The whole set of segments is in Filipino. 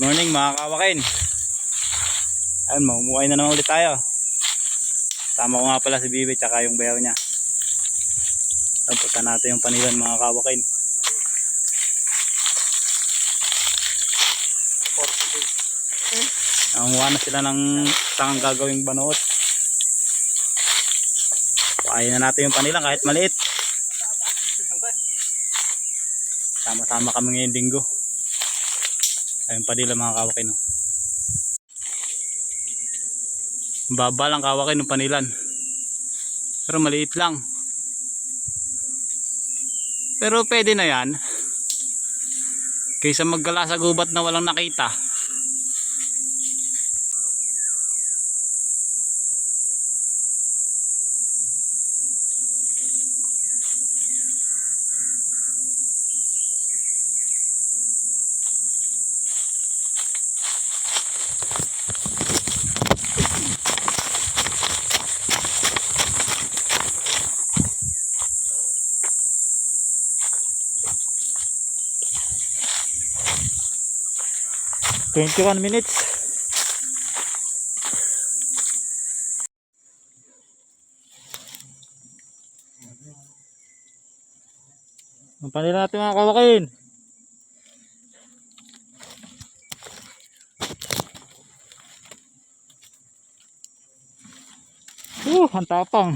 Morning mga kawakin. Ayun, mamumuhay na naman ulit tayo. Tama ko nga pala si Bibi tsaka yung bayaw niya. Punta natin yung panilan mga kawakin. Nangunguha na sila ng isang gagawing banuot. Pakain na natin yung panilan kahit maliit. Sama-sama kami ngayong linggo. Ayun pa nila mga kawakin. No? Baba lang kawakin ng panilan. Pero maliit lang. Pero pwede na yan. Kaysa maggala sa gubat na walang nakita. "21 minutes. Ang panila natin mga kawakin. Ang tapang.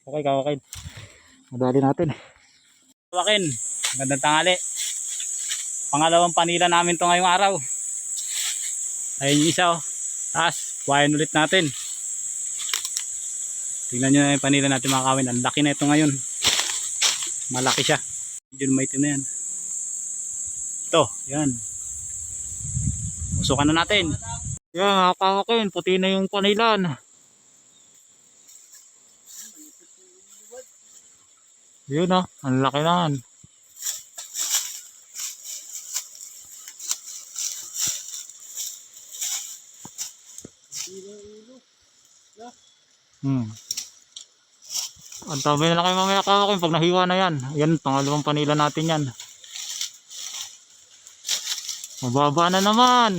Okay kawakin. Madali natin. Kawakin, magandang tanghali. Pangalawang panila namin to ngayong araw. Ayun yung isa oh. Taas, kuhain ulit natin. Tingnan nyo na yung panila natin mga kawin. Ang laki na ito ngayon. Malaki siya. Medyo maitim na yan. Ito, yan. Usukan na natin. Yan mga kawakin, puti na yung panilan. Yun oh, ang laki naman. Antabi na lang kayo mamaya kawakin pag nahiwa na yan. Yan, pangalawang panila natin yan. Mababa na naman.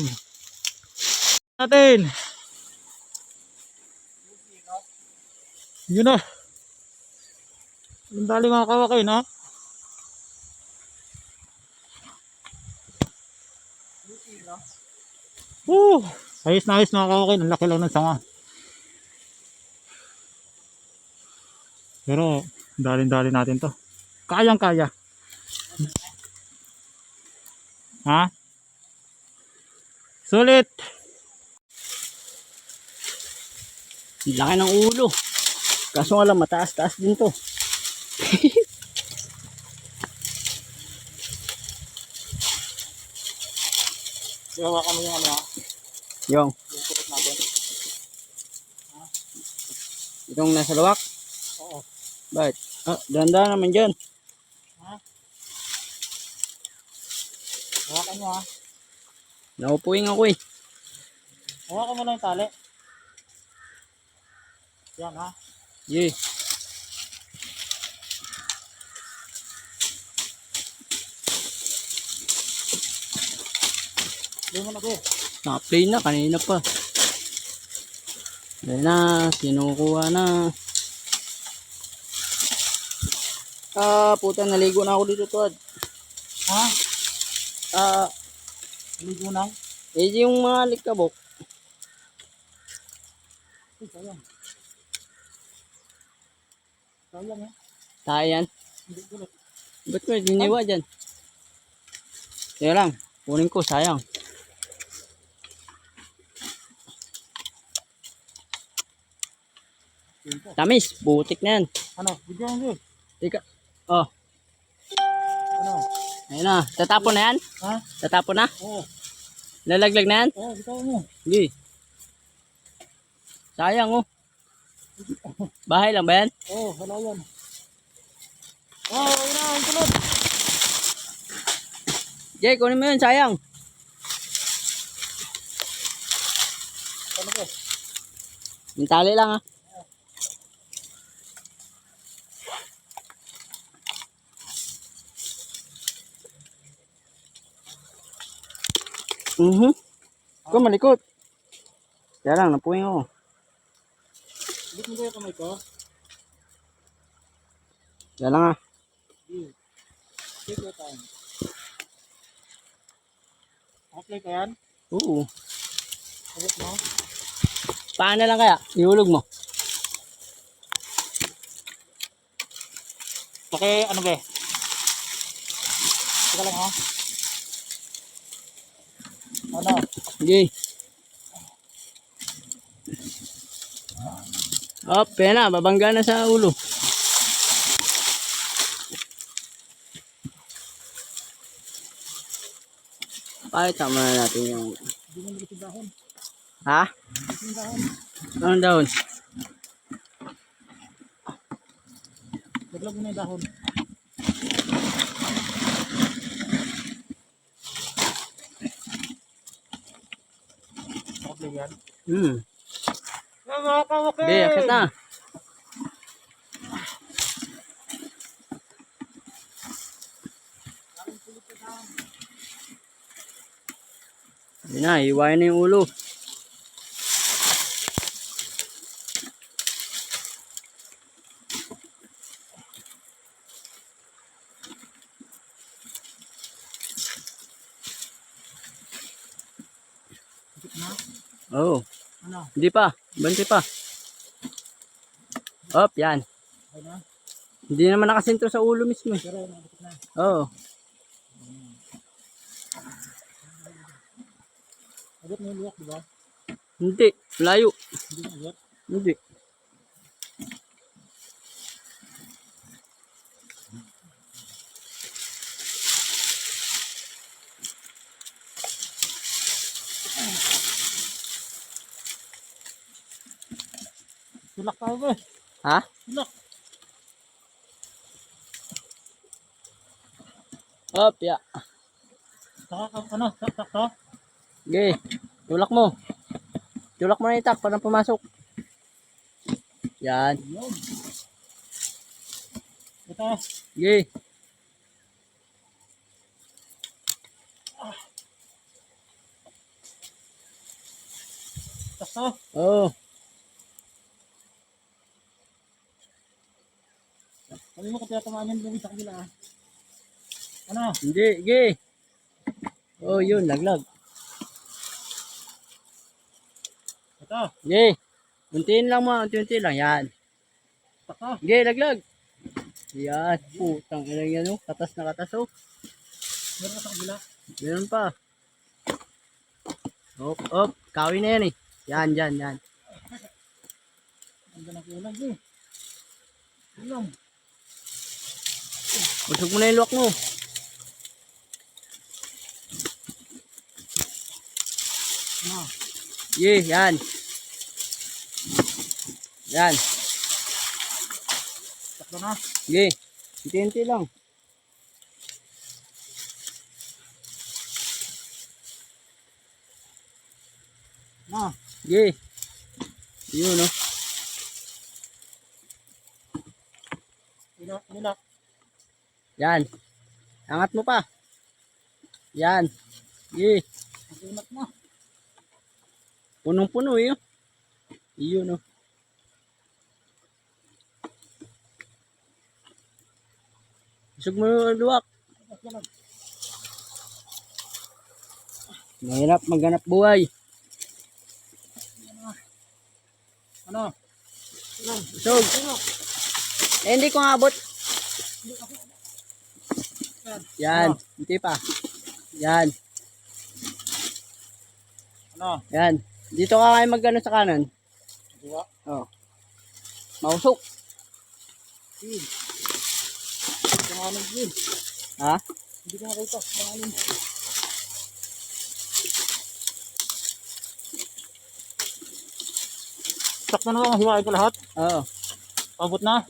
Natin. Yun na. Ang dali mga kawakin ha. Ayos na ayos mga kawakin. Ang laki lang ng sanga. Pero dali natin to. Kayang kaya. Ha? Sulit. Laki ng ulo. Kaso nga lang mataas-taas din to. Gawa kami yung ano ha. Yung Sulit natin. itong nasa luwak. Oo. Bakit? Ganda naman dyan. Hawakan mo ha. Naupuing ako eh. Hawakan mo lang yung tali. Yan ha. Yeah. Hindi mo na ko. Naka-play na kanina pa. Dahil na, kinukuha na. Puta, naligo na ako dito, Tuad. Ha? Ligo nang. Yung mga likabok. Sayang. Sayang eh. Tayan. Hindi gulat. Ba't ko diniwa dyan? Teka lang, kunin ko, sayang. Tamis, butik na yan. Ano? Bigyan mo. Teka, oh, Ano? ayun na. Tatapon na yan? Ha? Tatapon na? Oo. Lalaglag na yan? Oo, bigyan mo. Sige. Sayang oh. Bahay lang ba yan? Oo, wala yan. Yun na, ang kulot. Jay, kunin mo yun, sayang. Ano ko? Yung tali lang ah. Ikaw malikot. Kaya lang, napuwing ako. Bit mo kayo kamay ko? Kaya lang ah. Take your time. Okay ka yan? Oo. Sabot mo? Paano lang kaya? Ihulog mo. Okay, ano ba? Teka lang ha. Ano? Sige. Oh, pena, babangga na sa ulo. Pakita muna natin yung... Hindi mo naging dahon. Ha? Naging dahon. Anong dahon? Naglag mo na yung dahon. Okay yan? Okay. Sige, akit na. Hindi na, hiwain na yung ulo. Oh, Ano? hindi pa. Banti pa. Op, yan. Okay na? Hindi naman nakasinto sa ulo mismo. Pero nakapit na. Oo. Agad mo yung luwak, di ba? Hindi. Layo. Hindi na agad. Hindi. Tulak tayo ba? Ha? Tulak. Op, ya. Saka ano? Sakto? Sige. Tulak mo. Tulak mo na itak para pumasok. Yan. Yun. Ito. Sige. Oo. Sabi mo kung tinatamaan yan Luis sa kanila ah. Ano? Hindi, ge. Oh, yun, laglag. Ito. Ge. Untiin lang mo, unti-unti lang. Yan. Ito. Ge, laglag. Yan. Putang ina yan, oh. Katas na katas, oh. Meron ka sa kabila. Meron pa. Op, op. Kawin na yan, eh. Yan, yan, yan. Ang ganda ng kulag eh. Ilong. Busog mo na yung luwak mo. Ano? Ye, yan. Yan. Sakto na. Ye. Unti-unti lang. Ano? Ye. Yun, oh. Nilak. Yan. Angat mo pa. Yan. Ye. Ang kunat mo. Punong-puno, eh. Oh. Yun, oh. Busog mo yung luwak. Mahirap maghanap buhay. Ano? Busog. Eh, hindi ko abot. Yan. Hindi pa. Yan. Ano? Yan. Dito ka kayo mag-ano sa kanan. Diba? Oh. Mausok. Pangalan din. Ha? Hindi ko makita. Pangalan. Sakto na lang. Hiwain ko lahat. Oo. Pabot na.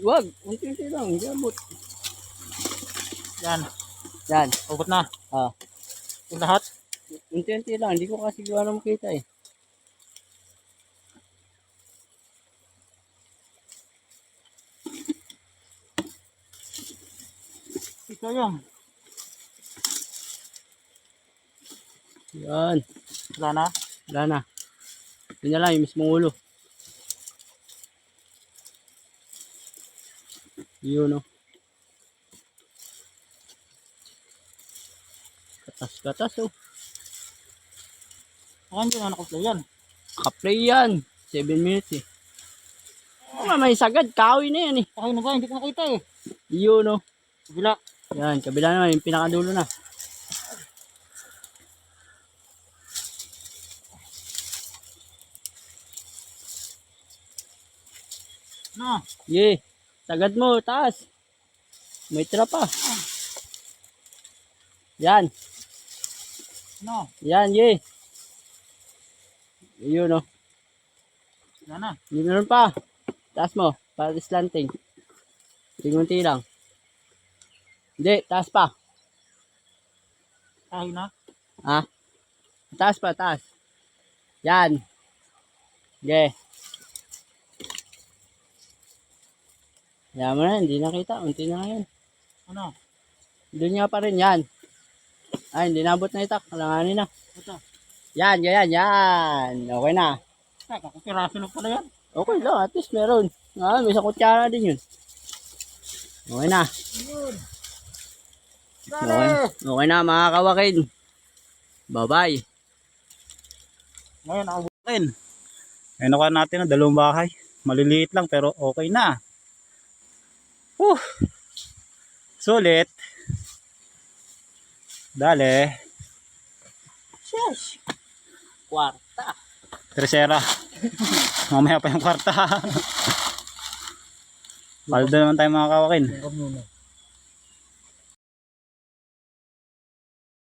Wag. Unti-unti lang. Hindi abot. Yan. Yan. Pabot na. Oh. Yung lahat. Unti-unti lang. Hindi ko kasi gawa na makita eh. Ito yung. Yan. Wala na. Wala na. Yun na lang yung mismong ulo. Yun oh. Katas-katas oh. Akan din na nakaplay yan. Kaplay yan. 7 minutes eh. Oh, may sagad. Kahoy na yan eh. Ay na ba? Hindi ko nakita eh. Yun oh. Kabila. Yan. Kabila naman. Yung pinakadulo na. Ano? Ye. Sagad mo. Taas. May tira pa. Yan. Ano? Yan. Ye. Yun oh. Wala na. Hindi meron pa. Taas mo. Para slanting. Tingunti lang. Hindi. Taas pa. Tayo na. Ha? Taas pa. Taas. Yan. Okay. Yan mo na. Hindi nakita. Unti na yan. Ano? Doon nga pa rin. Yan. Ay, hindi nabot na itak. Kalanganin na. Ito. Yan. Yan. Yan. Okay na. Kakapiraso na pala yan. Okay lang. At least meron. Ah, may sa kutsara din yun. Okay na. Yun. Okay, okay na mga kawakin. Bye-bye. Ngayon ako bukin. Ngayon nakuha natin ang dalawang bahay. Maliliit lang pero okay na. Sulit. Dale. Shush. Kwarta. Tercera. Mamaya pa yung kwarta. Paldo naman tayo mga kawakin.